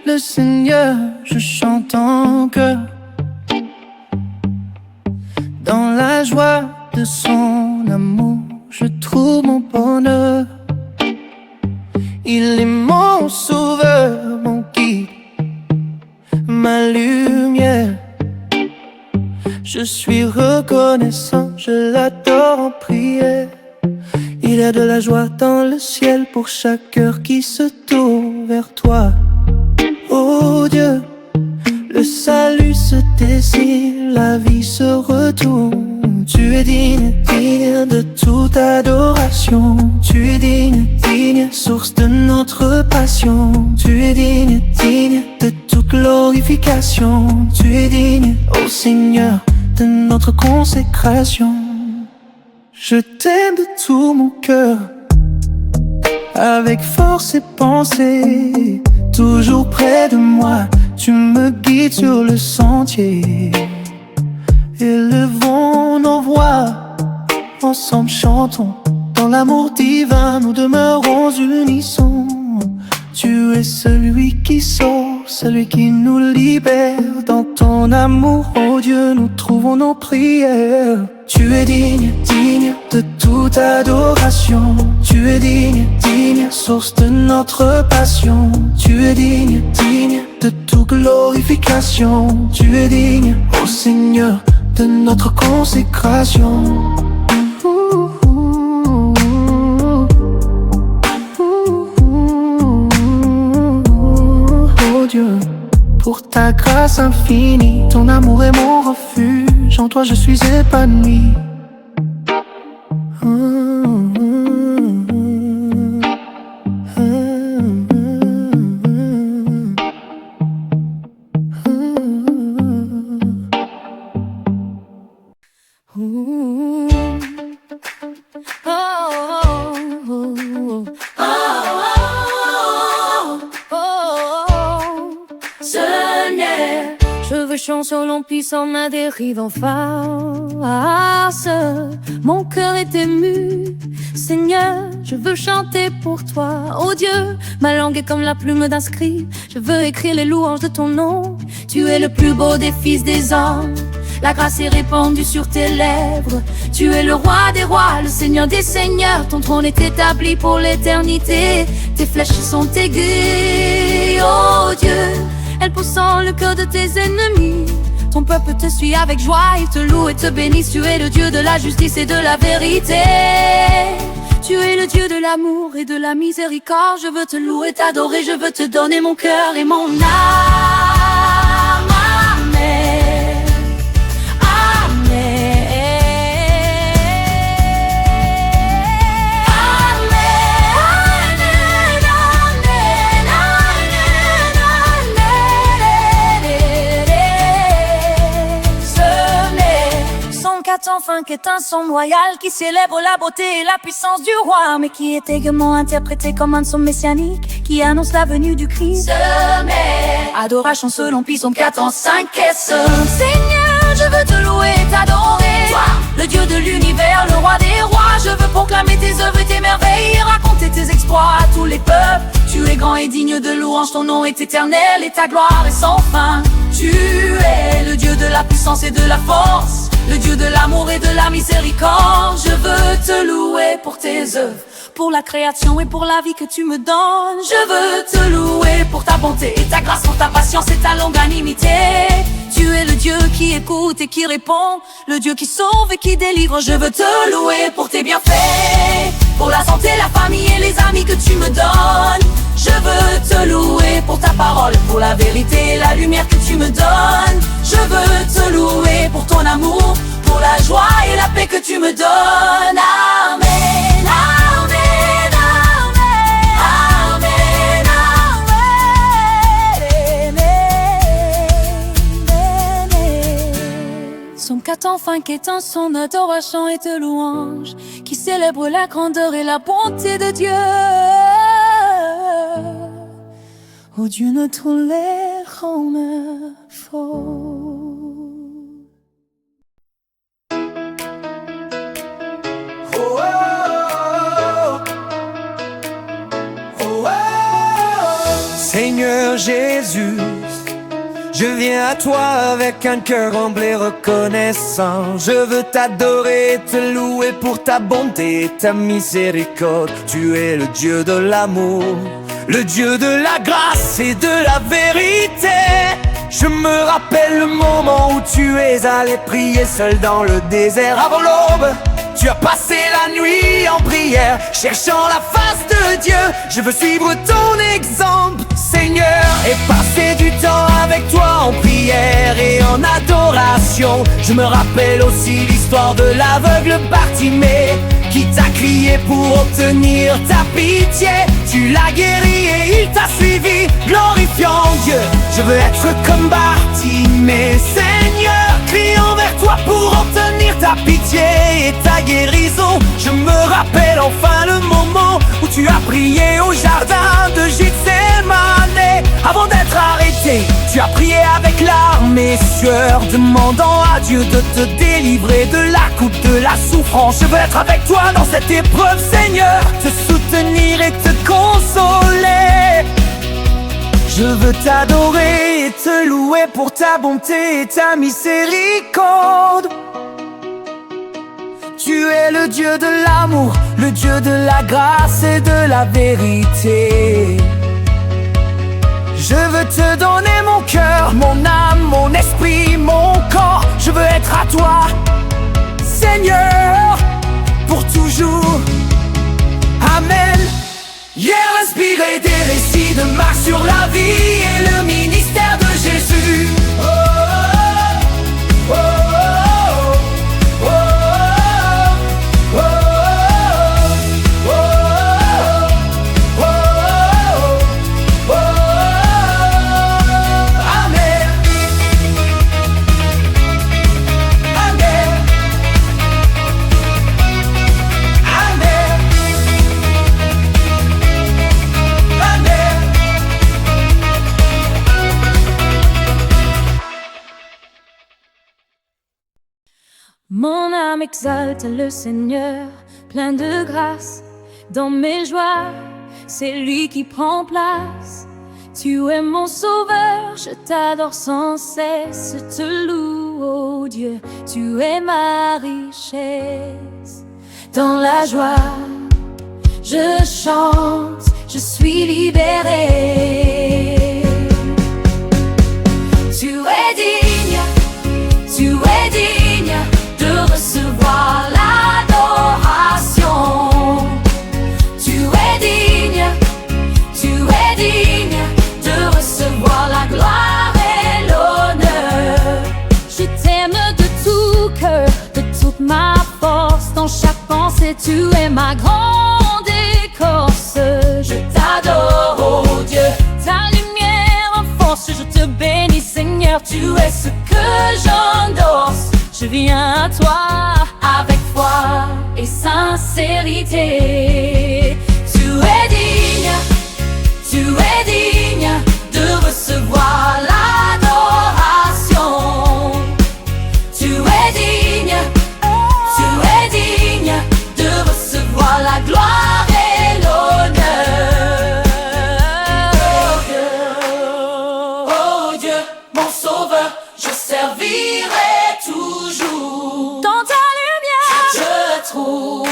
le Seigneur, je chante en chœur. Dans la joie de son amour, je trouve mon bonheur. Il est mon sauveur, mon guide, ma lumière. Je suis reconnaissant, je l'adore en prière. Il y a de la joie dans le ciel pour chaque cœur qui se tourne vers toi. Oh Dieu, le salut se dessine, la vie se retourne. Tu es digne, digne de toute adoration. Tu es digne, digne, source de notre passion. Tu es digne, digne de toute glorification. Tu es digne, ô Seigneur, de notre consécration. Je t'aime de tout mon cœur, avec force et pensée, toujours près de moi, tu me guides sur le sentier. Élevons nos voix, ensemble chantons, dans l'amour divin nous demeurons unissons. Tu es celui qui sauve, celui qui nous libère. Dans ton amour, oh Dieu, nous trouvons nos prières. Tu es digne, digne de toute adoration. Tu es digne, digne, source de notre passion. Tu es digne, digne de toute glorification. Tu es digne, ô Seigneur, de notre consécration. Oh Dieu, pour ta grâce infinie, ton amour est mon refuge. En toi je suis épanoui. Je veux chanson puissant ma dérive en face. Mon cœur est ému, Seigneur, je veux chanter pour toi. Oh Dieu, ma langue est comme la plume d'un scribe. Je veux écrire les louanges de ton nom. Tu es le plus beau des fils des hommes. La grâce est répandue sur tes lèvres. Tu es le roi des rois, le seigneur des seigneurs. Ton trône est établi pour l'éternité. Tes flèches sont aiguës, oh Dieu. Elles poussent le cœur de tes ennemis. Ton peuple te suit avec joie, il te loue et te bénit. Tu es le Dieu de la justice et de la vérité. Tu es le Dieu de l'amour et de la miséricorde. Je veux te louer, t'adorer, je veux te donner mon cœur et mon âme. Amen. Amen. Enfin qu'est un son royal qui célèbre la beauté et la puissance du roi, mais qui est également interprété comme un son messianique qui annonce la venue du Christ. Adoration selon Psaume 405 Seigneur, je veux te louer et t'adorer, toi, le Dieu de l'univers, le roi des rois. Je veux proclamer tes œuvres et tes merveilles et raconter tes exploits à tous les peuples. Tu es grand et digne de louange, ton nom est éternel et ta gloire est sans fin. Tu es le Dieu de la puissance et de la force, le Dieu de l'amour et de la miséricorde. Je veux te louer pour tes œuvres, pour la création et pour la vie que tu me donnes. Je veux te louer pour ta bonté et ta grâce, pour ta patience et ta longanimité. Tu es le Dieu qui écoute et qui répond, le Dieu qui sauve et qui délivre. Je veux te louer pour tes bienfaits, pour la santé, la famille et les amis que tu me donnes. Je veux te louer pour ta parole, pour la vérité et la lumière que tu me donnes. Je veux te louer pour ton amour, pour la joie et la paix que tu me donnes. Amen, amen, amen, amen, amen. Psaume 4 enfin qu'est un son d'adoration et de louange, qui célèbre la grandeur et la bonté de Dieu. Oh Dieu, ne tolère en faux. Seigneur Jésus, je viens à toi avec un cœur rempli reconnaissant. Je veux t'adorer, te louer pour ta bonté, ta miséricorde. Tu es le Dieu de l'amour, le Dieu de la grâce et de la vérité. Je me rappelle le moment où tu es allé prier seul dans le désert avant l'aube. Tu as passé la nuit en prière, cherchant la face de Dieu. Je veux suivre ton exemple, Seigneur, et passer du temps avec toi en prière et en adoration. Je me rappelle aussi l'histoire de l'aveugle Bartimée qui t'a crié pour obtenir ta pitié. Tu l'as guéri et il t'a suivi, glorifiant Dieu. Je veux être comme Bartimée, Seigneur, criant vers toi pour obtenir ta pitié et ta guérison. Je me rappelle enfin le moment où tu as prié au jardin de Gethsémane. Avant d'être arrêté, tu as prié avec larmes et sueur, demandant à Dieu de te délivrer de la coupe de la souffrance. Je veux être avec toi dans cette épreuve, Seigneur, te soutenir et te consoler. Je veux t'adorer et te louer pour ta bonté et ta miséricorde. Tu es le Dieu de l'amour, le Dieu de la grâce et de la vérité. Je veux te donner mon cœur, mon âme, mon esprit, mon corps. Je veux être à toi, Seigneur, pour toujours. Amen. Hier inspiré des récits de Marc sur la vie et le ministère de Jésus. Oh, oh, oh, oh, oh, oh, oh, oh, oh, oh, oh. Amen. Amen. Amen. Mon âme exalte le Seigneur, plein de grâce. Dans mes joies, c'est lui qui prend place. Tu es mon sauveur, je t'adore sans cesse. Te loue, oh Dieu, tu es ma richesse. Dans la joie, je chante, je suis libérée. Tu es digne, tu es digne de recevoir l'adoration. Tu es digne de recevoir la gloire et l'honneur. Je t'aime de tout cœur, de toute ma force. Dans chaque pensée, tu es ma grande écorce. Je t'adore, oh Dieu, ta lumière en force. Je te bénis, Seigneur, tu es ce que j'endosse. Je viens à toi avec foi et sincérité. Tu es digne de recevoir l'adoration. Tu es digne de recevoir la gloire et l'honneur. Oh Dieu, mon sauveur, je servirai toujours. Dans ta lumière, je trouve